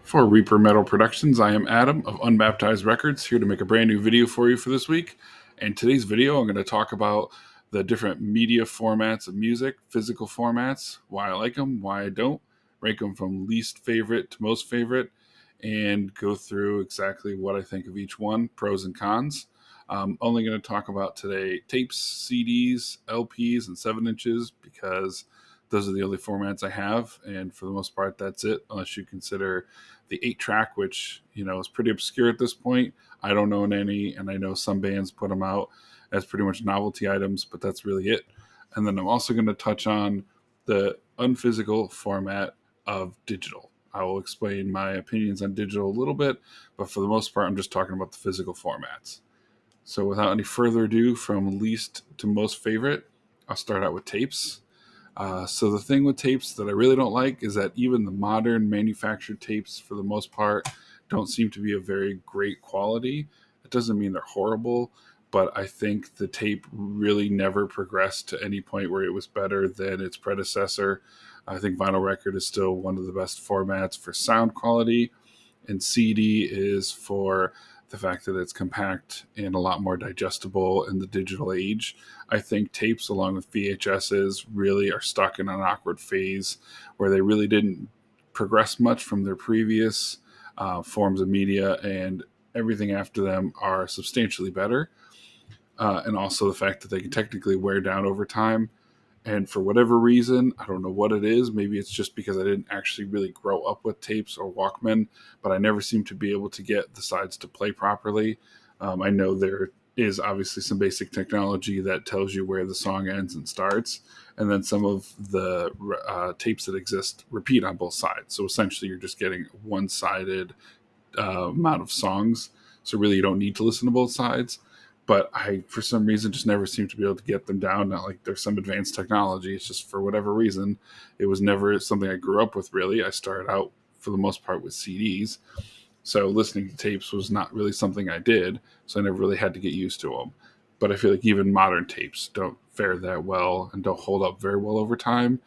For Reaper Metal Productions, I am Adam of Unbaptized Records, here to make a brand new video for you for this week. And today's video, I'm going to talk about the different media formats of music, physical formats, why I like them, why I don't, rank them from least favorite to most favorite, and go through exactly what I think of each one, pros and cons. I'm only going to talk about today tapes, CDs, LPs, and 7 inches because those are the only formats I have, and for the most part, that's it, unless you consider the 8-track, which is pretty obscure at this point. I don't own any, and I know some bands put them out as pretty much novelty items, but that's really it. And then I'm also going to touch on the unphysical format of digital. I will explain my opinions on digital a little bit, but for the most part, I'm just talking about the physical formats. So without any further ado, from least to most favorite, I'll start out with tapes. So the thing with tapes that I really don't like is that even the modern manufactured tapes, for the most part, don't seem to be of very great quality. It doesn't mean they're horrible, but I think the tape really never progressed to any point where it was better than its predecessor. I think vinyl record is still one of the best formats for sound quality, and CD is for the fact that it's compact and a lot more digestible in the digital age. I think tapes, along with VHSs, really are stuck in an awkward phase where they really didn't progress much from their previous forms of media, and everything after them are substantially better. And also the fact that they can technically wear down over time. And for whatever reason, I don't know what it is. Maybe it's just because I didn't actually really grow up with tapes or Walkman, but I never seem to be able to get the sides to play properly. I know there is obviously some basic technology that tells you where the song ends and starts, and then some of the tapes that exist repeat on both sides. So essentially, you're just getting one-sided amount of songs. So really, you don't need to listen to both sides. But I, for some reason, just never seem to be able to get them down. Not like there's some advanced technology. It's just for whatever reason, it was never something I grew up with. Really, I started out for the most part with CDs, so listening to tapes was not really something I did. So I never really had to get used to them. But I feel like even modern tapes don't fare that well and don't hold up very well over time,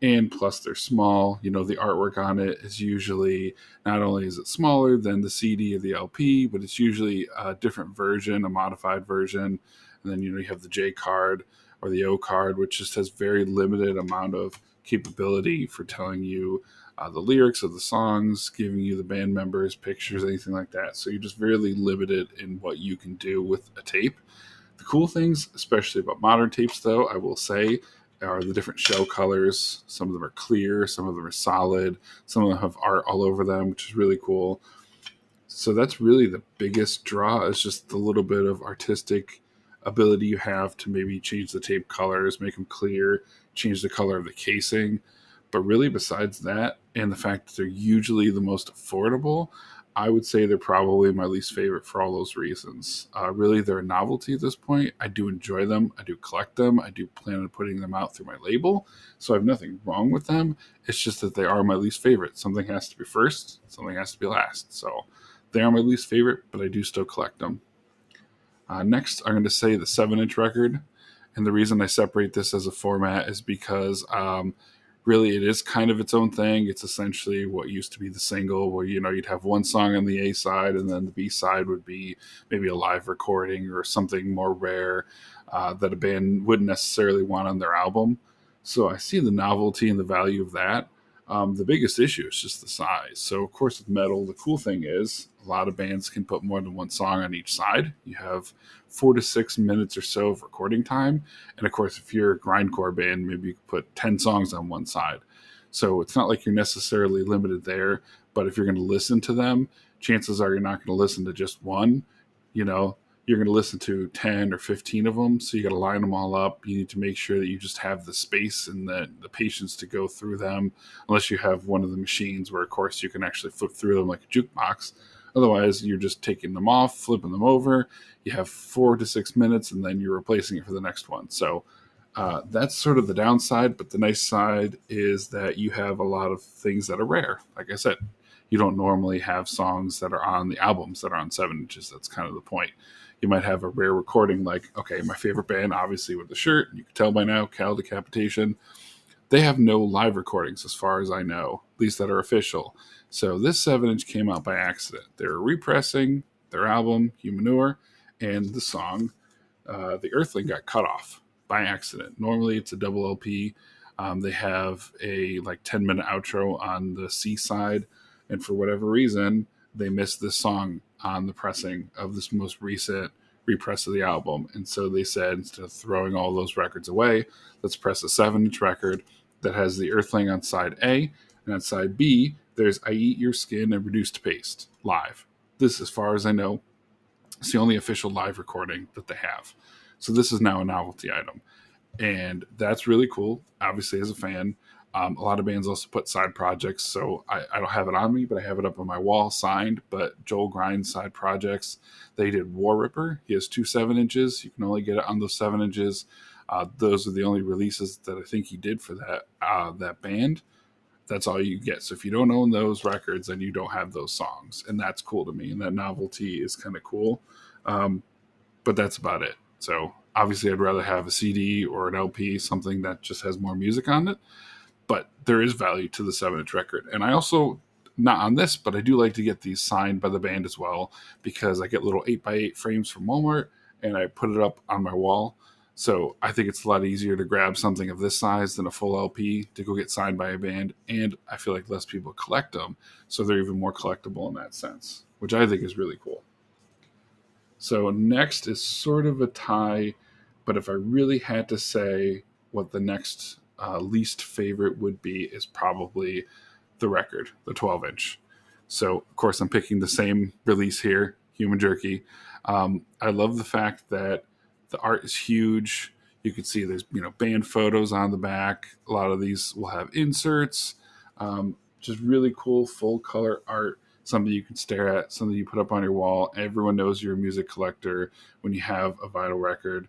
and plus they're small. The artwork on it is usually, not only is it smaller than the CD or the LP, but it's usually a different version, a modified version. And then you have the J card or the O card, which just has very limited amount of capability for telling you the lyrics of the songs, giving you the band members, pictures, anything like that. So you're just really limited in what you can do with a tape. The cool things, especially about modern tapes, though, I will say, are the different shell colors. Some of them are clear, some of them are solid, some of them have art all over them, which is really cool. So that's really the biggest draw, is just the little bit of artistic ability you have to maybe change the tape colors, make them clear, change the color of the casing. But really, besides that, and the fact that they're usually the most affordable, I would say they're probably my least favorite for all those reasons. Really, they're a novelty at this point. I do enjoy them. I do collect them. I do plan on putting them out through my label. So I have nothing wrong with them. It's just that they are my least favorite. Something has to be first, something has to be last. So they are my least favorite, but I do still collect them. Next, I'm going to say the 7-inch record. And the reason I separate this as a format is because really it is kind of its own thing. It's essentially what used to be the single, where you'd have one song on the A side, and then the B side would be maybe a live recording or something more rare that a band wouldn't necessarily want on their album. So I see the novelty and the value of that. The biggest issue is just the size. So, of course, with metal, the cool thing is a lot of bands can put more than one song on each side. You have 4 to 6 minutes or so of recording time. And, of course, if you're a grindcore band, maybe you could put 10 songs on one side. So it's not like you're necessarily limited there. But if you're going to listen to them, chances are you're not going to listen to just one. You know, you're going to listen to 10 or 15 of them. So you got to line them all up. You need to make sure that you just have the space and the patience to go through them, unless you have one of the machines where, of course, you can actually flip through them like a jukebox. Otherwise, you're just taking them off, flipping them over. You have 4 to 6 minutes, and then you're replacing it for the next one. So that's sort of the downside. But the nice side is that you have a lot of things that are rare. Like I said, you don't normally have songs that are on the albums that are on 7 inches. That's kind of the point. You might have a rare recording like, okay, my favorite band, obviously with the shirt, you can tell by now, Cal Decapitation. they have no live recordings as far as I know, at least that are official. So this 7-inch came out by accident. They were repressing their album, Humanure, and the song, The Earthling, got cut off by accident. Normally it's a double LP. They have a like 10-minute outro on the C side, and for whatever reason, they missed this song on the pressing of this most recent repress of the album. And so they said, instead of throwing all those records away, let's press a 7-inch record that has The Earthling on side A, and on side B, there's I Eat Your Skin and Reduced Paste live. This, as far as I know, is the only official live recording that they have. So this is now a novelty item. And that's really cool, obviously, as a fan. A lot of bands also put side projects, so I don't have it on me, but I have it up on my wall signed. But Joel Grind's side projects, they did War Ripper. He has 2 7-inches. You can only get it on those 7-inches. Those are the only releases that I think he did for that band. That's all you get. So if you don't own those records, then you don't have those songs, and that's cool to me. And that novelty is kind of cool. But that's about it. So obviously, I'd rather have a CD or an LP, something that just has more music on it. But there is value to the 7-inch record. And I also, not on this, but I do like to get these signed by the band as well, because I get little 8x8 frames from Walmart and I put it up on my wall. So I think it's a lot easier to grab something of this size than a full LP to go get signed by a band. And I feel like less people collect them. So they're even more collectible in that sense, which I think is really cool. So next is sort of a tie, but if I really had to say what the next least favorite would be, is probably the record, the 12-inch. So of course I'm picking the same release here, Human Jerky. I love the fact that the art is huge. You can see there's band photos on the back. A lot of these will have inserts. Just really cool full color art. Something you can stare at, something you put up on your wall. Everyone knows you're a music collector when you have a vinyl record.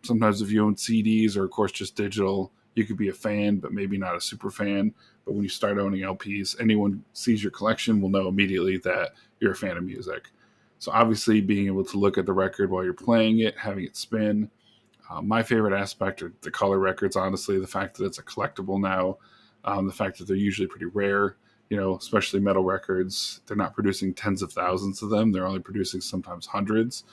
Sometimes if you own CDs or, of course, just digital, you could be a fan, but maybe not a super fan. But when you start owning LPs, anyone sees your collection will know immediately that you're a fan of music. So obviously being able to look at the record while you're playing it, having it spin. My favorite aspect are the color records, honestly, the fact that it's a collectible now, the fact that they're usually pretty rare. Especially metal records, they're not producing tens of thousands of them. They're only producing sometimes hundreds.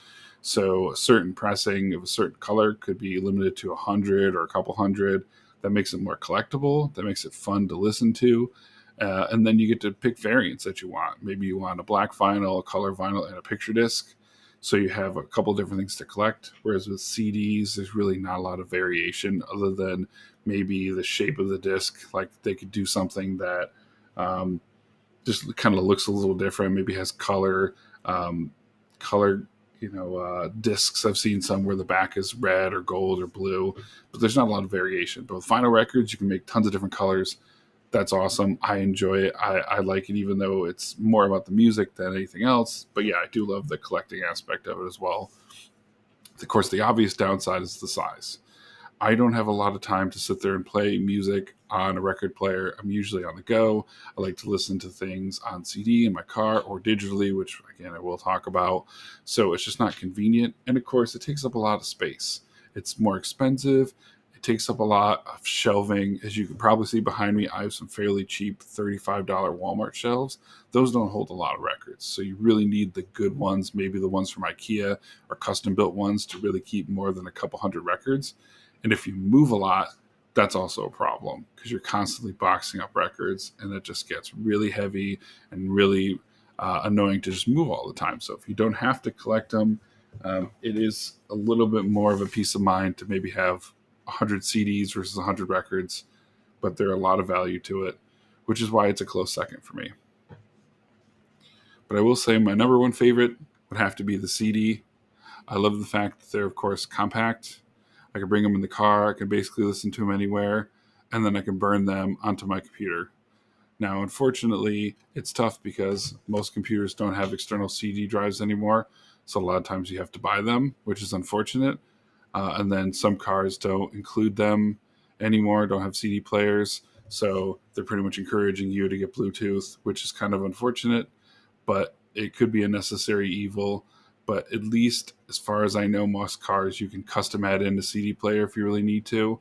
So a certain pressing of a certain color could be limited to 100 or a couple hundred. That makes it more collectible. That makes it fun to listen to. And then you get to pick variants that you want. Maybe you want a black vinyl, a color vinyl, and a picture disc. So you have a couple different things to collect. Whereas with CDs, there's really not a lot of variation other than maybe the shape of the disc. Like they could do something that just kind of looks a little different. Maybe has color, discs. I've seen some where the back is red or gold or blue, but there's not a lot of variation. But with vinyl records, you can make tons of different colors. That's awesome. I enjoy it. I like it, even though it's more about the music than anything else. But yeah, I do love the collecting aspect of it as well. Of course, the obvious downside is the size. I don't have a lot of time to sit there and play music on a record player. I'm usually on the go. I like to listen to things on CD in my car or digitally, which again I will talk about. So it's just not convenient. And of course, it takes up a lot of space. It's more expensive. It takes up a lot of shelving. As you can probably see behind me, I have some fairly cheap $35 Walmart shelves. Those don't hold a lot of records. So you really need the good ones, maybe the ones from IKEA or custom built ones, to really keep more than a couple hundred records. And if you move a lot, that's also a problem because you're constantly boxing up records, and it just gets really heavy and really annoying to just move all the time. So if you don't have to collect them, it is a little bit more of a peace of mind to maybe have 100 CDs versus 100 records, but there are a lot of value to it, which is why it's a close second for me. But I will say my number one favorite would have to be the CD. I love the fact that they're, of course, compact. I can bring them in the car. I can basically listen to them anywhere, and then I can burn them onto my computer. Now, unfortunately, it's tough because most computers don't have external CD drives anymore, so a lot of times you have to buy them, which is unfortunate. And then some cars don't include them anymore, don't have CD players, so they're pretty much encouraging you to get Bluetooth, which is kind of unfortunate, but it could be a necessary evil. But at least as far as I know, most cars you can custom add in a CD player if you really need to.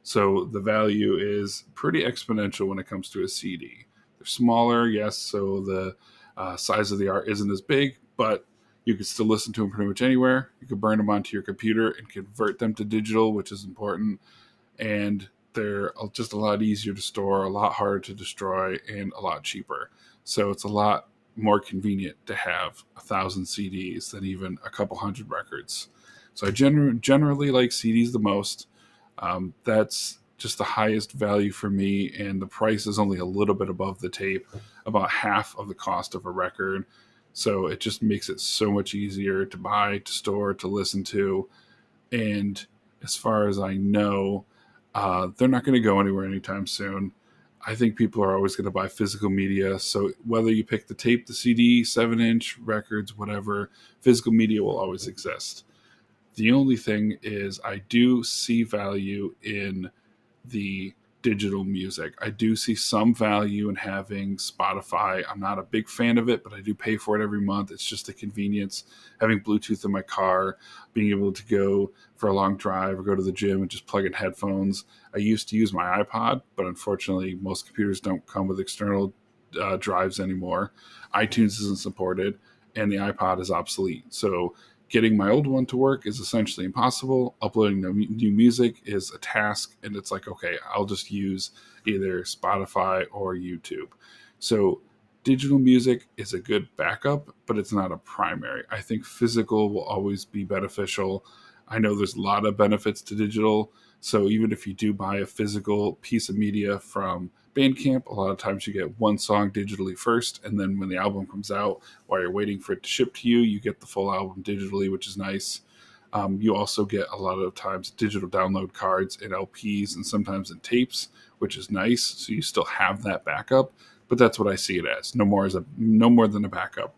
So the value is pretty exponential when it comes to a CD. They're smaller, yes, so the size of the art isn't as big, but you can still listen to them pretty much anywhere. You can burn them onto your computer and convert them to digital, which is important. And they're just a lot easier to store, a lot harder to destroy, and a lot cheaper. So it's a lot more convenient to have 1,000 CDs than even a couple hundred records. So I generally like CDs the most. That's just the highest value for me, and the price is only a little bit above the tape, about half of the cost of a record. So it just makes it so much easier to buy, to store, to listen to. And as far as I know, they're not going to go anywhere anytime soon. I think people are always going to buy physical media. So whether you pick the tape, the CD, 7-inch records, whatever, physical media will always exist. The only thing is, I do see value in the digital music. I do see some value in having Spotify. I'm not a big fan of it, but I do pay for it every month. It's just a convenience. Having Bluetooth in my car, being able to go for a long drive or go to the gym and just plug in headphones. I used to use my iPod, but unfortunately, most computers don't come with external drives anymore. iTunes isn't supported, and the iPod is obsolete. So getting my old one to work is essentially impossible. Uploading new music is a task, and it's like, okay, I'll just use either Spotify or YouTube. So digital music is a good backup, but it's not a primary. I think physical will always be beneficial. I know there's a lot of benefits to digital. So even if you do buy a physical piece of media from Bandcamp, a lot of times you get one song digitally first, and then when the album comes out, while you're waiting for it to ship to you, you get the full album digitally, which is nice. You also get a lot of times digital download cards in LPs and sometimes in tapes, which is nice. So you still have that backup, but that's what I see it as. No more than a backup.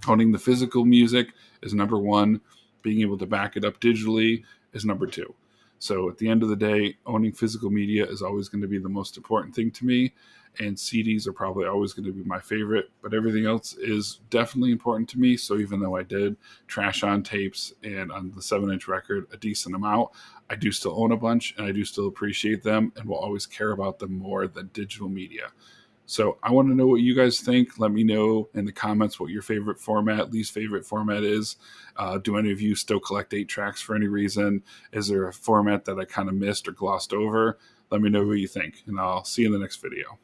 Owning the physical music is number one. Being able to back it up digitally is number two. So at the end of the day, owning physical media is always going to be the most important thing to me. And CDs are probably always going to be my favorite, but everything else is definitely important to me. So even though I did trash on tapes and on the 7-inch record a decent amount, I do still own a bunch and I do still appreciate them and will always care about them more than digital media. So I want to know what you guys think. Let me know in the comments what your favorite format, least favorite format is. Do any of you still collect 8 tracks for any reason? Is there a format that I kind of missed or glossed over? Let me know what you think, and I'll see you in the next video.